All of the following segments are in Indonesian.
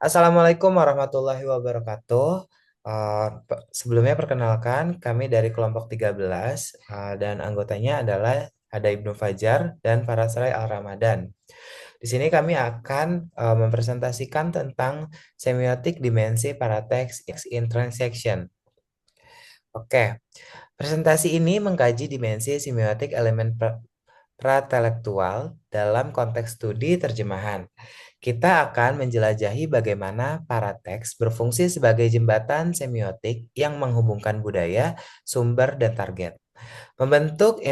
Assalamualaikum warahmatullahi wabarakatuh. Sebelumnya perkenalkan kami dari kelompok 13 dan anggotanya adalah ada Ibnu Fajar dan Farasrai Al-Ramadan. Di sini kami akan mempresentasikan tentang semiotik dimensi parateks in transaction. Oke, presentasi ini mengkaji dimensi semiotik elemen praintelektual dalam konteks studi terjemahan. Kita akan menjelajahi bagaimana parateks berfungsi sebagai jembatan semiotik yang menghubungkan budaya, sumber, dan target. Membentuk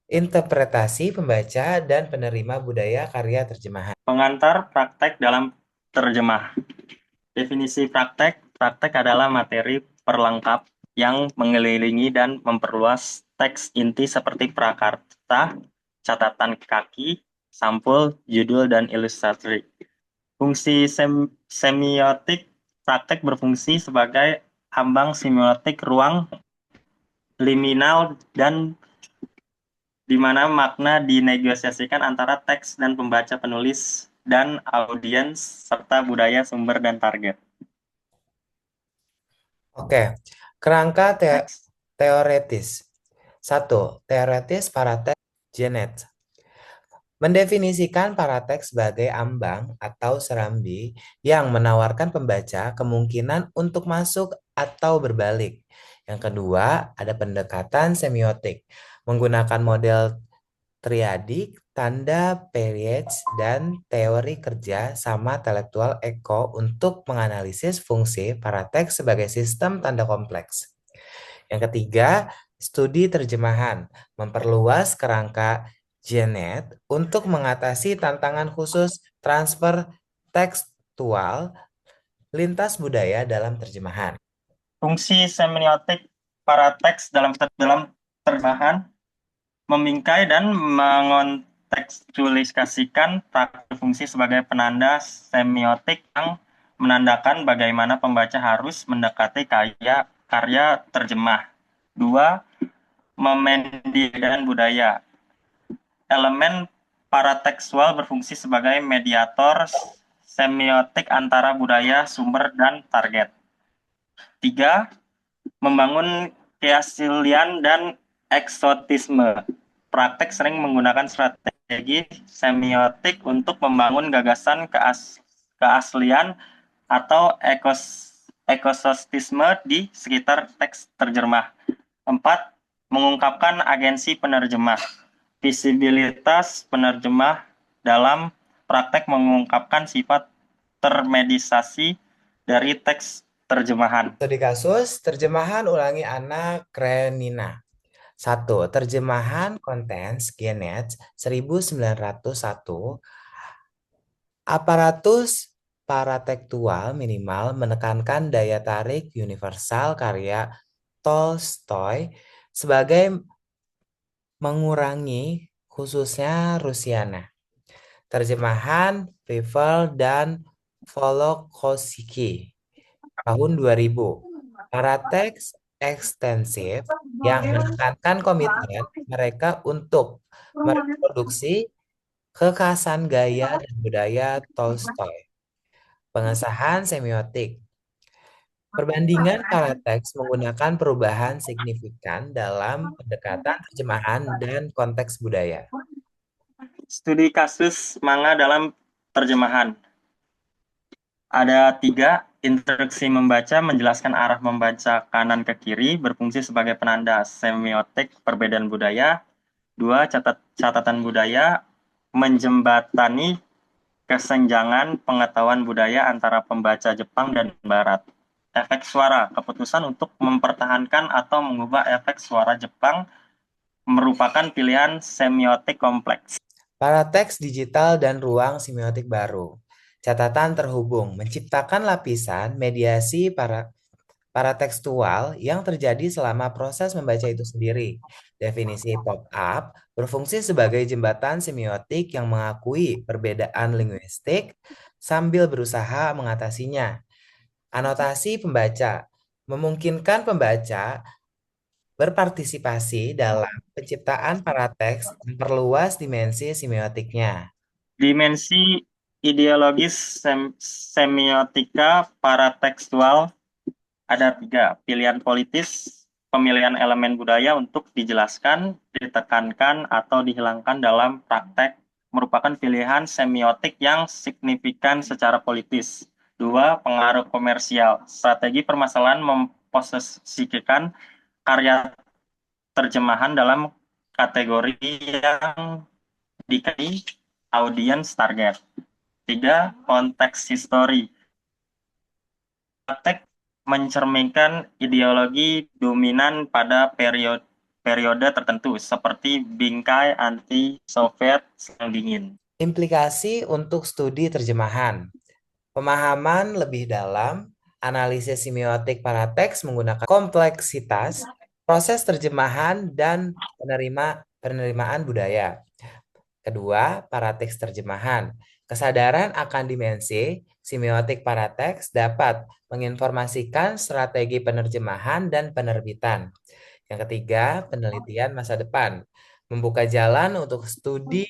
interpretasi pembaca dan penerima budaya karya terjemahan. Pengantar praktek dalam terjemah. Definisi praktek. Praktek adalah materi perlengkap yang mengelilingi dan memperluas teks inti seperti prakarsa, catatan kaki, sampul, judul, dan ilustrasi. Fungsi semiotik. Praktek berfungsi sebagai ambang semiotik ruang liminal dan di mana makna dinegosiasikan antara teks dan pembaca penulis dan audiens serta budaya sumber dan target. Oke, kerangka Next. teoretis. Satu, teoretis parateks Genet. Mendefinisikan parateks sebagai ambang atau serambi yang menawarkan pembaca kemungkinan untuk masuk atau berbalik. Yang kedua, ada pendekatan semiotik menggunakan model triadik, tanda Peirce, dan teori kerja sama intelektual Eko untuk menganalisis fungsi parateks sebagai sistem tanda kompleks. Yang ketiga, studi terjemahan memperluas kerangka Genet untuk mengatasi tantangan khusus transfer tekstual lintas budaya dalam terjemahan. Fungsi semiotik parateks dalam terjemahan membingkai dan mengontekstualisasikan praktik fungsi sebagai penanda semiotik yang menandakan bagaimana pembaca harus mendekati karya terjemah. Dua, memediakan budaya. Elemen paratekstual berfungsi sebagai mediator semiotik antara budaya, sumber, dan target. Tiga, membangun keaslian dan eksotisme. Praktek sering menggunakan strategi semiotik untuk membangun gagasan keaslian atau ekosistem di sekitar teks terjemah. Empat, mengungkapkan agensi penerjemah. Visibilitas penerjemah dalam praktek mengungkapkan sifat termedisasi dari teks terjemahan. Studi kasus, terjemahan ulangi Anna Karenina. Satu, terjemahan kontens Genet 1901. Aparatus paratekstual minimal menekankan daya tarik universal karya Tolstoy sebagai mengurangi khususnya Rusiana. Terjemahan Prival dan Volokhozhiki tahun 2000. Parateks ekstensif yang menekankan komitmen mereka untuk mereproduksi kekhasan gaya dan budaya Tolstoy. Pengesahan semiotik. Perbandingan parateks menggunakan perubahan signifikan dalam pendekatan terjemahan dan konteks budaya. Studi kasus manga dalam terjemahan. Ada tiga. Instruksi membaca menjelaskan arah membaca kanan ke kiri, berfungsi sebagai penanda semiotik perbedaan budaya. Dua, catatan budaya menjembatani kesenjangan pengetahuan budaya antara pembaca Jepang dan Barat. Efek suara, keputusan untuk mempertahankan atau mengubah efek suara Jepang merupakan pilihan semiotik kompleks. Parateks digital dan ruang semiotik baru. Catatan terhubung menciptakan lapisan mediasi paratekstual yang terjadi selama proses membaca itu sendiri. Definisi pop-up berfungsi sebagai jembatan semiotik yang mengakui perbedaan linguistik sambil berusaha mengatasinya. Anotasi pembaca memungkinkan pembaca berpartisipasi dalam penciptaan parateks memperluas dimensi semiotiknya. Dimensi Ideologis semiotika paratekstual ada tiga. Pilihan politis, pemilihan elemen budaya untuk dijelaskan, ditekankan, atau dihilangkan dalam praktek merupakan pilihan semiotik yang signifikan secara politis. Dua, pengaruh komersial. Strategi permasalahan memposisikan karya terjemahan dalam kategori yang dikai audience target. Tiga, konteks histori. Praktek mencerminkan ideologi dominan pada periode tertentu, seperti bingkai anti-Soviet Perang Dingin. Implikasi untuk studi terjemahan. Pemahaman lebih dalam, analisis semiotik para teks menggunakan kompleksitas, proses terjemahan, dan penerimaan budaya. Kedua, para teks terjemahan. Kesadaran akan dimensi semiotik para teks dapat menginformasikan strategi penerjemahan dan penerbitan. Yang ketiga, penelitian masa depan. Membuka jalan untuk studi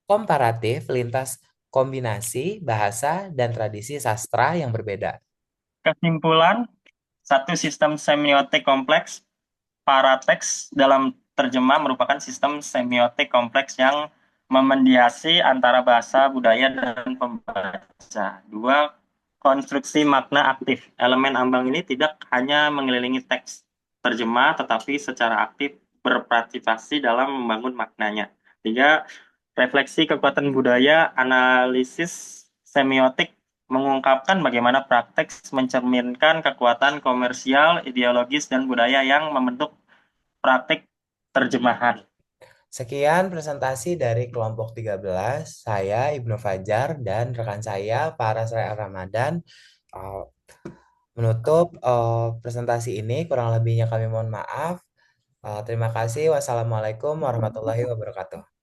komparatif lintas kombinasi bahasa dan tradisi sastra yang berbeda. Kesimpulan, satu sistem semiotik kompleks, para teks dalam terjemah merupakan sistem semiotik kompleks yang memediasi antara bahasa, budaya, dan pembaca. Dua, konstruksi makna aktif. Elemen ambang ini tidak hanya mengelilingi teks terjemah, tetapi secara aktif berpartisipasi dalam membangun maknanya. Tiga, refleksi kekuatan budaya, analisis semiotik mengungkapkan bagaimana praktek mencerminkan kekuatan komersial, ideologis, dan budaya yang membentuk praktik terjemahan. Sekian presentasi dari kelompok 13. Saya Ibnu Fajar dan rekan saya Farah Ramadan. Uh, Menutup presentasi ini, kurang lebihnya kami mohon maaf. Terima kasih. Wassalamualaikum warahmatullahi wabarakatuh.